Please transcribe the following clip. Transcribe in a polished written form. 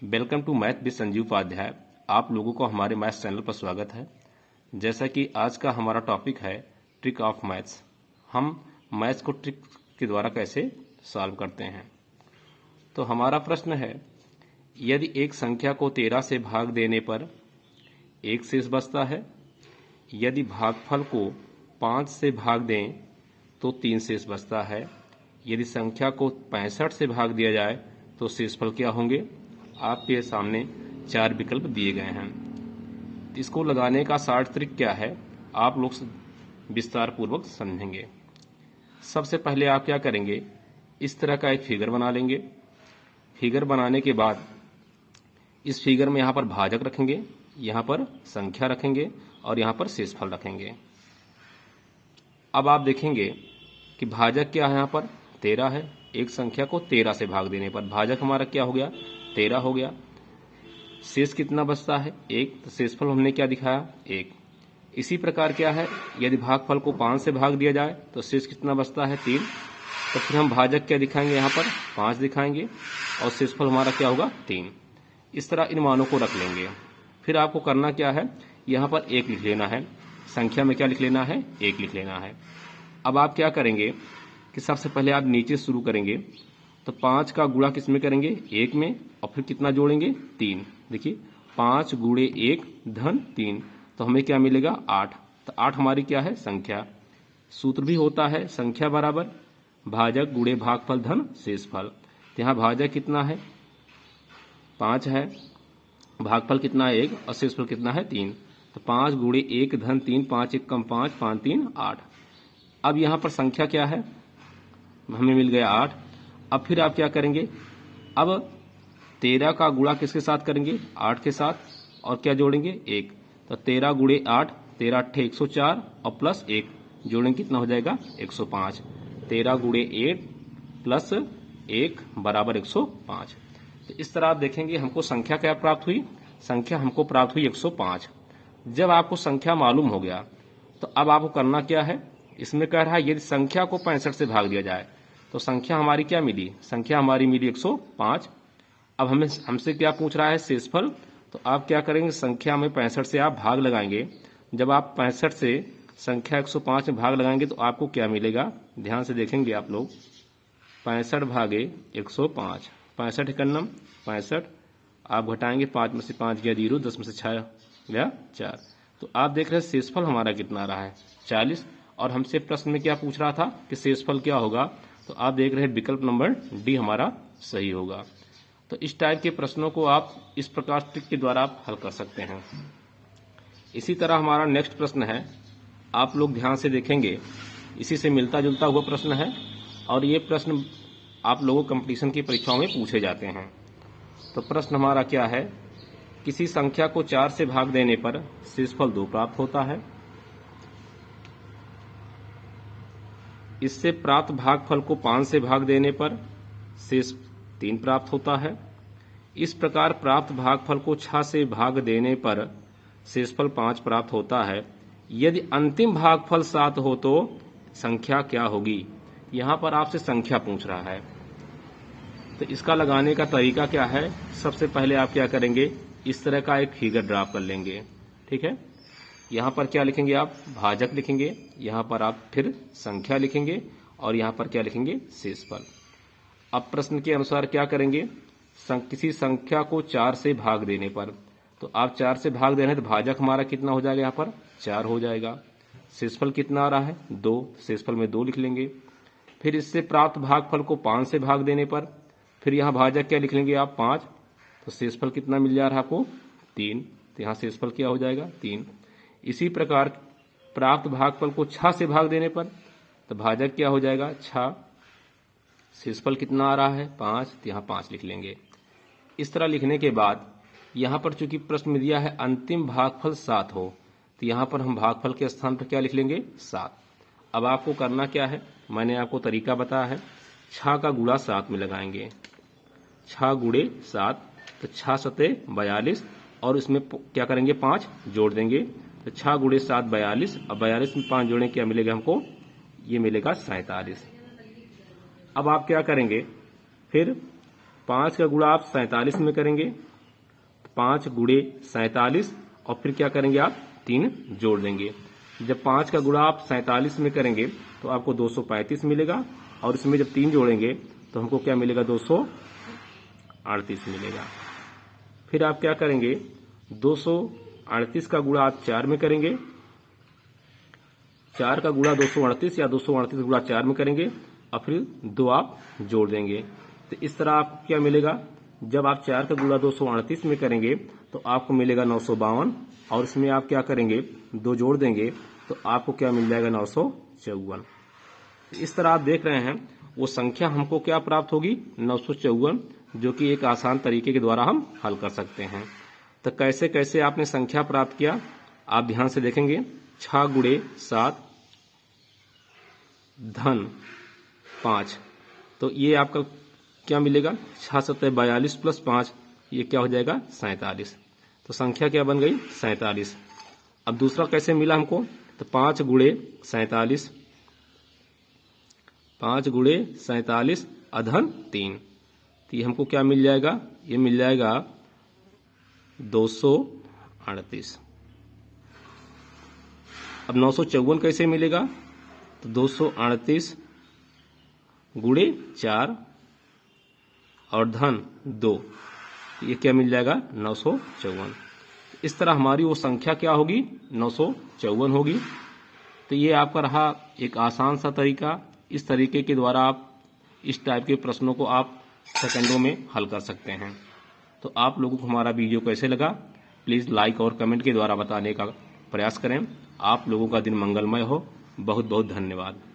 Welcome to math with Sanjeev Upadhyay. आप लोगों को हमारे मैथ्स चैनल पर स्वागत है। जैसा कि आज का हमारा टॉपिक है ट्रिक ऑफ मैथ्स। हम मैथ्स को ट्रिक के द्वारा कैसे सॉल्व करते हैं। तो हमारा प्रश्न है, यदि एक संख्या को 13 से भाग देने पर 1 शेष बचता है, यदि भागफल को 5 से भाग दें तो 3 शेष बचता है, यदि संख्या को 65 से भाग दिया जाए तो शेषफल क्या होंगे। आपके सामने 4 विकल्प दिए गए हैं। इसको लगाने का शॉर्ट ट्रिक क्या है, आप लोग विस्तार पूर्वक समझेंगे। सबसे पहले आप क्या करेंगे, इस तरह का एक फिगर बना लेंगे। फिगर बनाने के बाद इस फिगर में यहाँ पर भाजक रखेंगे, यहाँ पर संख्या रखेंगे और यहाँ पर शेषफल रखेंगे। अब आप देखेंगे कि भाजक क्या है, यहाँ पर 13 है। एक संख्या को 13 से भाग देने पर भाजक हमारा क्या हो गया, 13 हो गया। शेष कितना बचता है, 1। तो शेषफल हमने क्या दिखाया, 1। इसी प्रकार क्या है, यदि भागफल को 5 से भाग दिया जाए तो शेष कितना बचता है, 3। तो फिर हम भाजक क्या दिखाएंगे, यहाँ पर 5 दिखाएंगे और शेषफल हमारा क्या होगा, 3। इस तरह इन मानों को रख लेंगे। फिर आपको करना क्या है, यहाँ पर 1 लिख लेना है। संख्या में क्या लिख लेना है, 1 लिख लेना है। अब आप क्या करेंगे कि सबसे पहले आप नीचे शुरू करेंगे। तो 5 का गुणा किस में करेंगे, 1 में, और फिर कितना जोड़ेंगे, 3। देखिए 5 गुणे 1 धन 3, तो हमें क्या मिलेगा, 8। तो 8 हमारी क्या है, संख्या। सूत्र भी होता है संख्या बराबर भाजक गुणे भागफल धन शेषफल। तो यहाँ भाजक कितना है, 5 है, भागफल कितना है, 1, और शेषफल कितना है, 3। तो 5 गुणे 1 धन 3, 5 1 कम 5, 5 3 8। अब यहाँ पर संख्या क्या है, हमें मिल गया 8। अब फिर आप क्या करेंगे, अब 13 का गुणा किसके साथ करेंगे, 8 के साथ, और क्या जोड़ेंगे, 1। तो 13 गुणे 8, 13 8 104 और प्लस 1 जोड़ेंगे, कितना हो जाएगा, 105। 13 गुणे 8 प्लस 1 बराबर 105। तो इस तरह आप देखेंगे हमको संख्या क्या प्राप्त हुई, संख्या हमको प्राप्त हुई 105। जब आपको संख्या मालूम हो गया तो अब आपको करना क्या है, इसमें कह रहा है यदि संख्या को 65 से भाग दिया जाए तो संख्या हमारी क्या मिली, संख्या हमारी मिली 105। अब हमसे क्या पूछ रहा है, शेषफल। तो आप क्या करेंगे, संख्या में 65 से आप भाग लगाएंगे। जब आप 65 से संख्या 105 में भाग लगाएंगे तो आपको क्या मिलेगा, ध्यान से देखेंगे आप लोग। 65 भागे 105, 65 एकन्नम 65, आप घटाएंगे 5 में से 5 गया 0, 10 में से 6 गया 4। तो आप देख रहे हैं शेषफल हमारा कितना रहा है, 40। और हमसे प्रश्न में क्या पूछ रहा था कि शेषफल क्या होगा, तो आप देख रहे हैं विकल्प नंबर डी हमारा सही होगा। तो इस टाइप के प्रश्नों को आप इस प्रकार ट्रिक के द्वारा आप हल कर सकते हैं। इसी तरह हमारा नेक्स्ट प्रश्न है, आप लोग ध्यान से देखेंगे, इसी से मिलता जुलता हुआ प्रश्न है और ये प्रश्न आप लोगों कंपटीशन की परीक्षाओं में पूछे जाते हैं। तो प्रश्न हमारा क्या है, किसी संख्या को 4 से भाग देने पर शेषफल 2 प्राप्त होता है। इससे प्राप्त भागफल को 5 से भाग देने पर शेष 3 प्राप्त होता है। इस प्रकार प्राप्त भागफल को 6 से भाग देने पर शेषफल 5 प्राप्त होता है। यदि अंतिम भागफल 7 हो तो संख्या क्या होगी। यहाँ पर आपसे संख्या पूछ रहा है, तो इसका लगाने का तरीका क्या है, सबसे पहले आप क्या करेंगे, इस तरह का एक फिगर ड्रा कर लेंगे। ठीक है, यहाँ पर क्या लिखेंगे, आप भाजक लिखेंगे, यहाँ पर आप फिर संख्या लिखेंगे और यहाँ पर क्या लिखेंगे, शेषफल। अब प्रश्न के अनुसार क्या करेंगे, किसी संख्या को 4 से भाग देने पर, तो आप 4 से भाग दे रहे हैं तो भाजक हमारा कितना हो जाएगा, यहाँ पर 4 हो जाएगा। शेषफल कितना आ रहा है, 2, शेषफल में 2 लिख लेंगे। फिर इससे प्राप्त भागफल को 5 से भाग देने पर, फिर यहाँ भाजक क्या लिख लेंगे आप, 5। तो शेषफल कितना मिल जा रहा है आपको, 3। तो यहाँ शेषफल क्या हो जाएगा, 3। इसी प्रकार प्राप्त भागफल को 6 से भाग देने पर, तो भाजक क्या हो जाएगा, 6। शेषफल कितना आ रहा है, 5। तो यहाँ 5 लिख लेंगे। इस तरह लिखने के बाद यहाँ पर चूंकि प्रश्न में दिया है अंतिम भागफल 7 हो, तो यहाँ पर हम भागफल के स्थान पर क्या लिख लेंगे, 7। अब आपको करना क्या है, मैंने आपको तरीका बताया है, 6 का गुणा 7 में लगाएंगे, 6 गुणे 7, तो 6 सते 42, और इसमें क्या करेंगे, 5 जोड़ देंगे। तो 6 गुणे 7 42, और 42 में 5 जोड़ें क्या मिलेगा हमको, ये मिलेगा 47। अब आप क्या करेंगे, फिर 5 का गुणा आप 47 में करेंगे, 5 गुणे 47 और फिर क्या करेंगे आप 3 जोड़ देंगे। जब 5 का गुणा आप 47 में करेंगे तो आपको 235 मिलेगा और इसमें जब 3 जोड़ेंगे तो हमको क्या मिलेगा 238 मिलेगा। फिर आप क्या करेंगे 238 का गुणा आप 4 में करेंगे, 4 का गुणा 238 या 238 गुणा 4 में करेंगे और फिर 2 आप जोड़ देंगे। तो इस तरह आपको क्या मिलेगा, जब आप 4 का गुणा 238 में करेंगे तो आपको मिलेगा 952 और इसमें आप क्या करेंगे 2 जोड़ देंगे तो आपको क्या मिल जाएगा 954। इस तरह आप देख रहे हैं वो संख्या हमको क्या प्राप्त होगी 954, जो कि एक आसान तरीके के द्वारा हम हल कर सकते हैं। तो कैसे कैसे आपने संख्या प्राप्त किया आप ध्यान से देखेंगे। 6 गुणे 7 धन 5, तो ये आपका क्या मिलेगा 6 7 42 प्लस 5, ये क्या हो जाएगा 47। तो संख्या क्या बन गई 47। अब दूसरा कैसे मिला हमको, तो 5 गुणे 47, 5 गुणे 47 अधन 3, तो ये हमको क्या मिल जाएगा, ये मिल जाएगा 238। अब 954 कैसे मिलेगा, तो 238 गुणे 4 और धन 2, ये क्या मिल जाएगा 954। इस तरह हमारी वो संख्या क्या होगी 954 होगी। तो ये आपका रहा एक आसान सा तरीका। इस तरीके के द्वारा आप इस टाइप के प्रश्नों को आप सेकंडों में हल कर सकते हैं। तो आप लोगों को हमारा वीडियो कैसे लगा प्लीज़ लाइक और कमेंट के द्वारा बताने का प्रयास करें। आप लोगों का दिन मंगलमय हो। बहुत बहुत धन्यवाद।